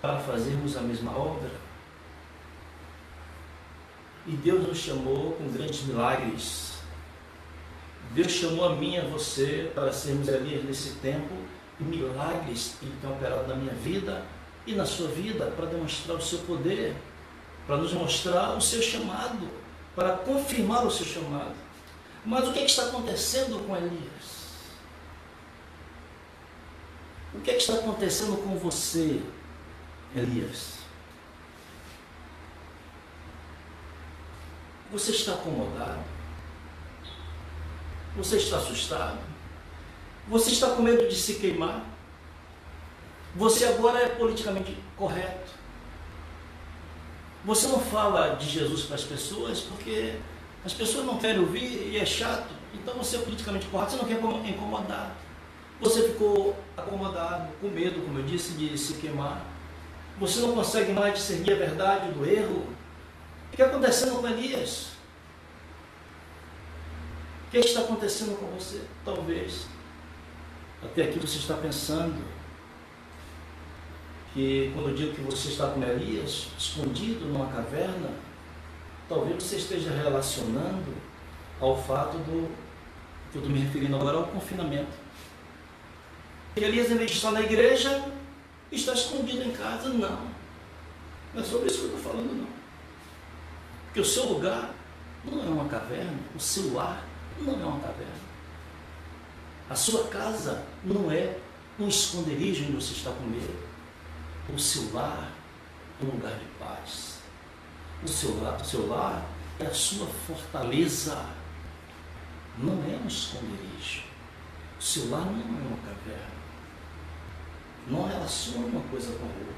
A: para fazermos a mesma obra. E Deus nos chamou com grandes milagres. Deus chamou a mim e a você para sermos Elias nesse tempo, e milagres Ele tem operado na minha vida e na sua vida, para demonstrar o seu poder, para nos mostrar o seu chamado, para confirmar o seu chamado. Mas o que está acontecendo com Elias? O que está acontecendo com você, Elias? Você está acomodado? Você está assustado? Você está com medo de se queimar? Você agora é politicamente correto? Você não fala de Jesus para as pessoas porque as pessoas não querem ouvir e é chato. Então você é politicamente correto, você não quer incomodar. Você ficou acomodado, com medo, como eu disse, de se queimar. Você não consegue mais discernir a verdade do erro. O que está acontecendo com Elias? O que está acontecendo com você? Talvez até aqui você está pensando que quando eu digo que você está com Elias, escondido numa caverna, talvez você esteja relacionando ao fato do que eu estou me referindo agora ao confinamento. Elias, em vez de estar na igreja, está escondido em casa. Não é sobre isso que eu estou falando, não. Porque o seu lugar não é uma caverna, o seu lar não é uma caverna. A sua casa não é um esconderijo onde você está com medo. O seu lar é um lugar de paz. O seu lar é a sua fortaleza. não é um esconderijo. O seu lar não é uma caverna. Não relaciona uma coisa com a outra.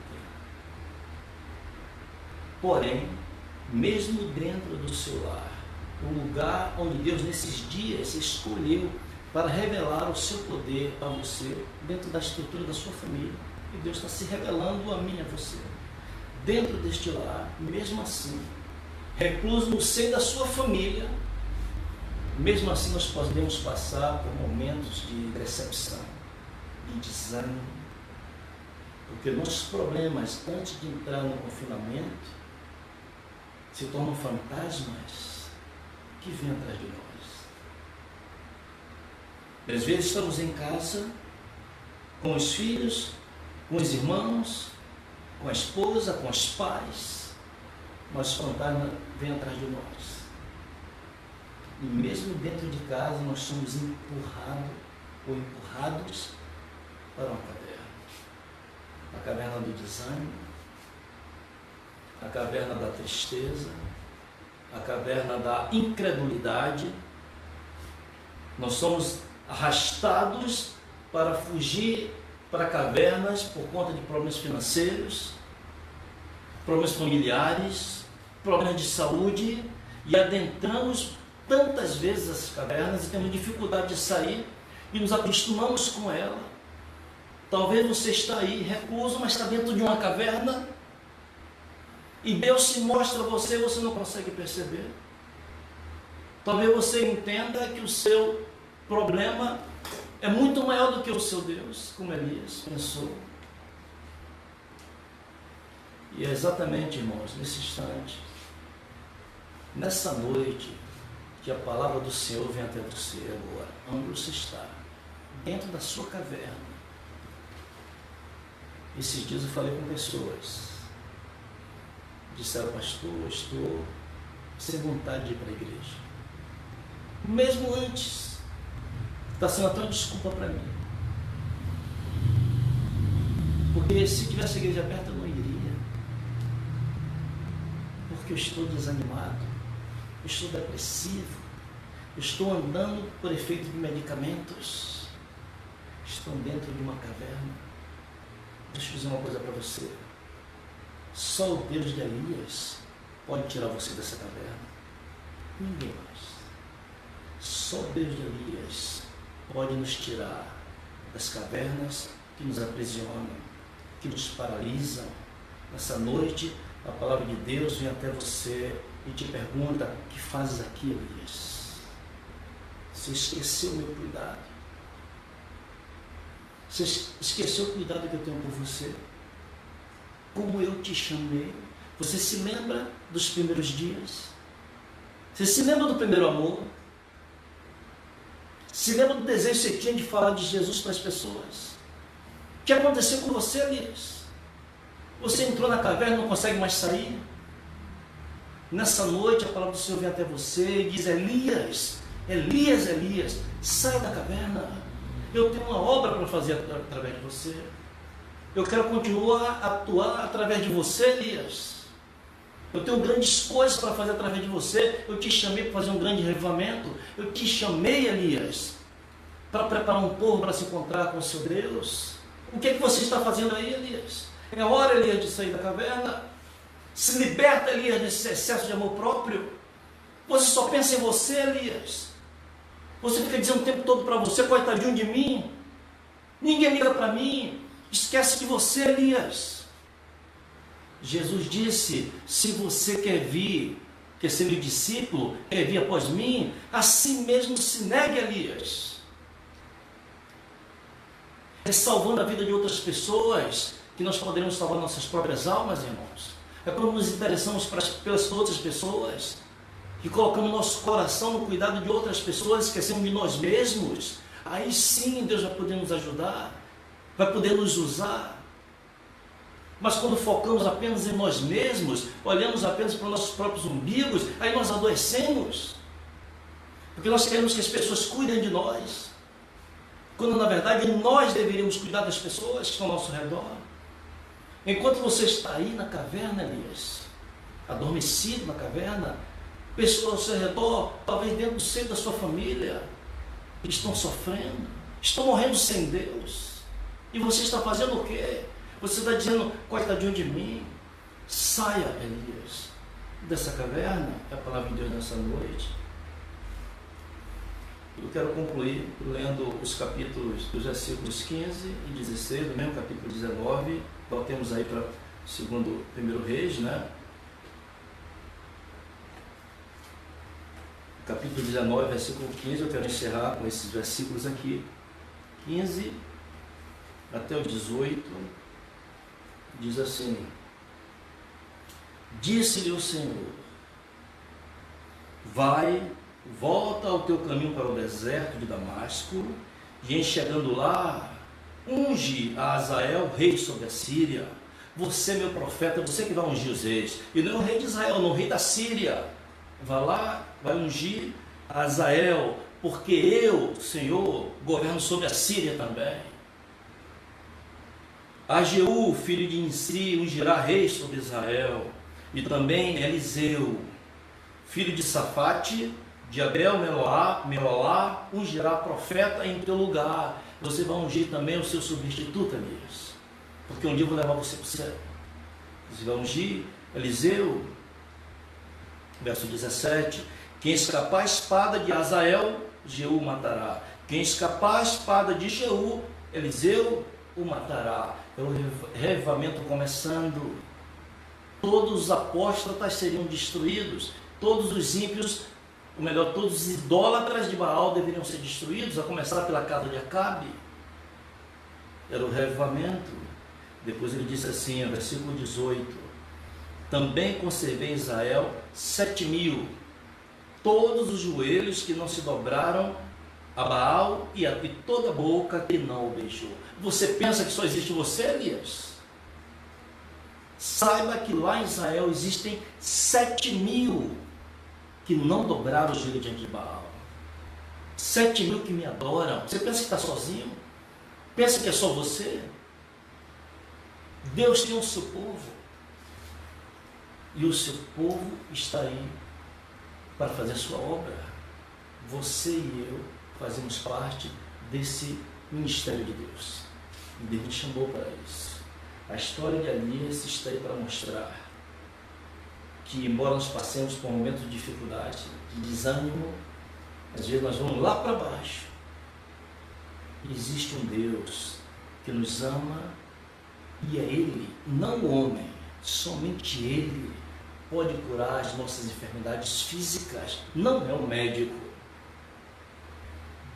A: Porém, mesmo dentro do seu lar, o lugar onde Deus nesses dias escolheu para revelar o seu poder a você, dentro da estrutura da sua família. E Deus está se revelando a mim e a você. Dentro deste lar, mesmo assim, recluso no seio da sua família, mesmo assim nós podemos passar por momentos de decepção, de desânimo, porque nossos problemas, antes de entrar no confinamento, se tornam fantasmas que vêm atrás de nós. Às vezes estamos em casa, com os filhos, com os irmãos, com a esposa, com os pais, mas os fantasmas vêm atrás de nós. E mesmo dentro de casa nós somos empurrados ou empurrados para uma caverna. A caverna do desânimo, a caverna da tristeza, a caverna da incredulidade. Nós somos arrastados para fugir para cavernas por conta de problemas financeiros, problemas familiares, problemas de saúde, e adentramos tantas vezes essas cavernas e temos dificuldade de sair e nos acostumamos com ela. Talvez você está aí recluso, mas está dentro de uma caverna e Deus se mostra a você e você não consegue perceber. Talvez você entenda que o seu problema é muito maior do que o seu Deus, como Elias pensou. E é exatamente, irmãos, nesse instante, nessa noite, que a palavra do Senhor vem até você agora, onde você está, dentro da sua caverna. Esses dias eu falei com pessoas, disseram: pastor, eu estou sem vontade de ir para a igreja. Mesmo antes, está sendo até uma desculpa para mim. Porque se tivesse a igreja aberta eu não iria. Porque eu estou desanimado, eu estou depressivo, eu estou andando por efeito de medicamentos, estou dentro de uma caverna. Deixa eu dizer uma coisa para você. Só o Deus de Elias pode tirar você dessa caverna. Ninguém mais. Só o Deus de Elias pode nos tirar das cavernas que nos aprisionam, que nos paralisam. Nessa noite, a palavra de Deus vem até você e te pergunta: o que fazes aqui, Elias? Você esqueceu o meu cuidado? Você esqueceu o cuidado que eu tenho por você? Como eu te chamei? Você se lembra dos primeiros dias? Você se lembra do primeiro amor? Se lembra do desejo que você tinha de falar de Jesus para as pessoas? O que aconteceu com você, Elias? Você entrou na caverna e não consegue mais sair? Nessa noite a palavra do Senhor vem até você e diz: Elias, Elias, Elias, sai da caverna. Eu tenho uma obra para fazer através de você. Eu quero continuar a atuar através de você, Elias. Eu tenho grandes coisas para fazer através de você. Eu te chamei para fazer um grande revivamento. Eu te chamei, Elias, para preparar um povo para se encontrar com o seu Deus. O que é que você está fazendo aí, Elias? É hora, Elias, de sair da caverna. Se liberta, Elias, desse excesso de amor próprio. Você só pensa em você, Elias. Você fica dizendo o tempo todo para você: coitadinho de mim. Ninguém liga para mim. Esquece de você, Elias. Jesus disse: se você quer ser meu discípulo, quer vir após mim, assim mesmo se negue, Elias. É salvando a vida de outras pessoas que nós poderemos salvar nossas próprias almas, irmãos. É quando nos interessamos pelas outras pessoas, que colocamos nosso coração no cuidado de outras pessoas, esquecemos de nós mesmos. Aí sim Deus vai poder nos ajudar, vai poder nos usar. Mas quando focamos apenas em nós mesmos, olhamos apenas para os nossos próprios umbigos, aí nós adoecemos. Porque nós queremos que as pessoas cuidem de nós, quando na verdade nós deveríamos cuidar das pessoas que estão ao nosso redor. Enquanto você está aí na caverna, Elias, adormecido na caverna, Pessoas ao seu redor, talvez dentro do seio da sua família, estão sofrendo, estão morrendo sem Deus. E você está fazendo o quê? Você está dizendo, coitadinho de mim. Saia, Elias, dessa caverna. É a palavra de Deus nessa noite. Eu quero concluir lendo os capítulos dos versículos 15 e 16, do mesmo capítulo 19. Voltemos aí para segundo 1 Reis, né? Capítulo 19, versículo 15, eu quero encerrar com esses versículos aqui. 15 até o 18, diz assim: Disse-lhe o Senhor, vai, volta ao teu caminho para o deserto de Damasco, e em chegando lá, unge a Azael, rei sobre a Síria. Você, meu profeta, você que vai ungir os reis, e não é o rei de Israel, não, o rei da Síria. Vai lá, vai ungir a Azael, porque eu, Senhor, governo sobre a Síria também. A Jeú, filho de Nisri, ungirá rei sobre Israel, e também Eliseu, filho de Safate, de Abel Melolá, ungirá profeta em teu lugar. Você vai ungir também o seu substituto, Elias, porque um dia eu vou levar você para o céu. Você vai ungir Eliseu. Verso 17: Quem escapar a espada de Azael, Jeú matará. Quem escapar a espada de Jeú, Eliseu o matará. É o reavivamento começando. Todos os apóstatas seriam destruídos. Todos os ímpios, ou melhor, todos os idólatras de Baal deveriam ser destruídos, a começar pela casa de Acabe. Era o reavivamento. Depois ele disse assim, no versículo 18: Também conservei em Israel 7.000, todos os joelhos que não se dobraram a Baal e toda a boca que não o beijou. Você pensa que só existe você, Elias? Saiba que lá em Israel existem 7.000 que não dobraram o joelho diante de Baal. 7.000 que me adoram. Você pensa que está sozinho? Pensa que é só você? Deus tem o seu povo. E o seu povo está aí para fazer a sua obra. Você e eu fazemos parte desse ministério de Deus. E Deus nos chamou para isso. A história de Elias está aí para mostrar que, embora nós passemos por momentos de dificuldade, de desânimo, às vezes nós vamos lá para baixo. Existe um Deus que nos ama e é Ele, não o homem, somente Ele pode curar as nossas enfermidades físicas, não é o médico.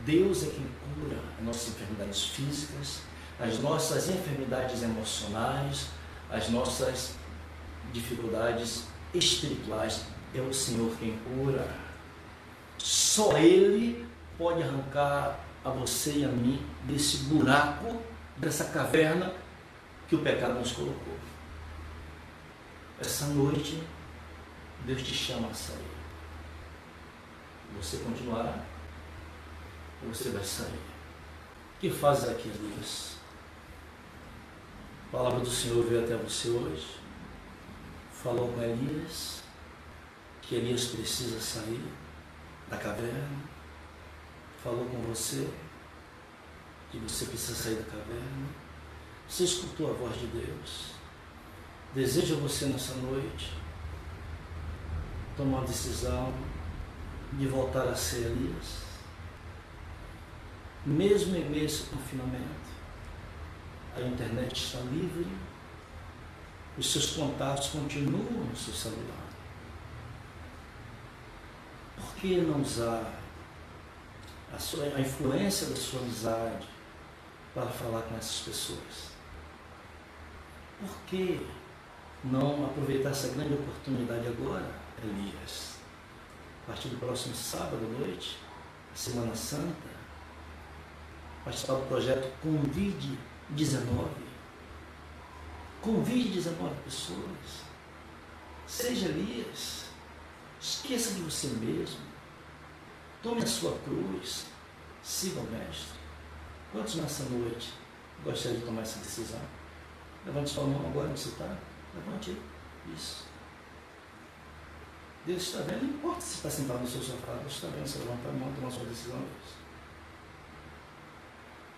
A: Deus é quem cura as nossas enfermidades físicas, as nossas enfermidades emocionais, as nossas dificuldades espirituais. É o Senhor quem cura. Só Ele pode arrancar a você e a mim desse buraco, dessa caverna que o pecado nos colocou. Essa noite, Deus te chama a sair. Você continuará ou você vai sair? O que fazes aqui, Elias? A palavra do Senhor veio até você hoje. Falou com Elias que Elias precisa sair da caverna. Falou com você que você precisa sair da caverna. Você escutou a voz de Deus. Deseja você nessa noite tomar a decisão de voltar a ser Elias, mesmo em meio a esse confinamento. A internet está livre, os seus contatos continuam no seu celular. Por que não usar a influência da sua amizade para falar com essas pessoas? Por que não aproveitar essa grande oportunidade agora, Elias? A partir do próximo sábado à noite, Semana Santa, participar do projeto Convide-19. Convide 19 pessoas. Seja Elias. Esqueça de você mesmo. Tome a sua cruz. Siga o Mestre. Quantos nessa noite gostariam de tomar essa decisão? Levante sua mão agora onde você está. Levante aí. Isso. Deus está vendo, não importa se está sentado no seu sofá, Deus está vendo, você levanta a mão, toma a sua decisão.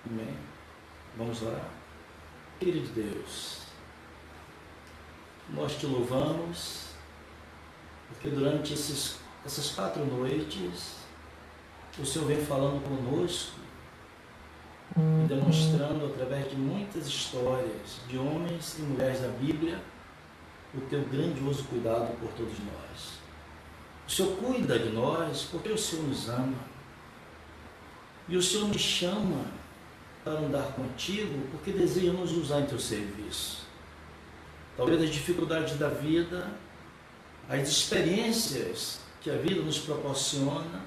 A: Amém? Vamos orar. Querido Deus, nós te louvamos, porque durante essas 4 noites, o Senhor vem falando conosco e demonstrando através de muitas histórias de homens e mulheres da Bíblia o teu grandioso cuidado por todos nós. O Senhor cuida de nós porque o Senhor nos ama. E o Senhor nos chama para andar contigo porque deseja nos usar em teu serviço. Talvez as dificuldades da vida, as experiências que a vida nos proporciona,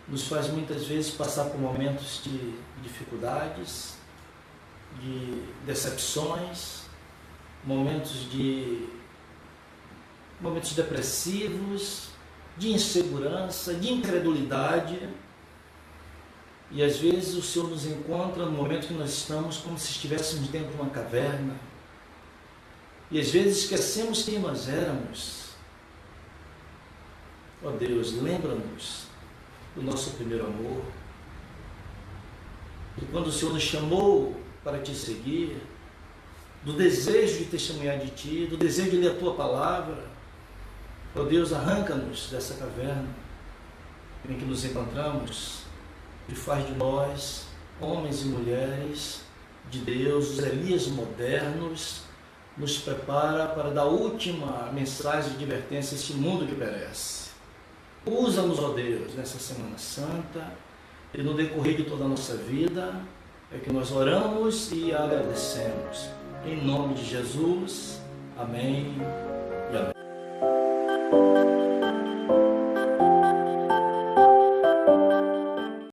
A: nos faz muitas vezes passar por momentos de dificuldades, de decepções, momentos depressivos, de insegurança, de incredulidade. E às vezes o Senhor nos encontra no momento que nós estamos como se estivéssemos dentro de uma caverna. E às vezes esquecemos quem nós éramos. Ó Deus, lembra-nos do nosso primeiro amor. E quando o Senhor nos chamou para te seguir, do desejo de testemunhar de ti, do desejo de ler a tua palavra, ó Deus, arranca-nos dessa caverna em que nos encontramos e faz de nós homens e mulheres de Deus, os Elias modernos, nos prepara para dar a última mensagem de advertência a este mundo que perece. Usa-nos, ó Deus, nessa Semana Santa e no decorrer de toda a nossa vida, é que nós oramos e agradecemos. Em nome de Jesus, amém e amém.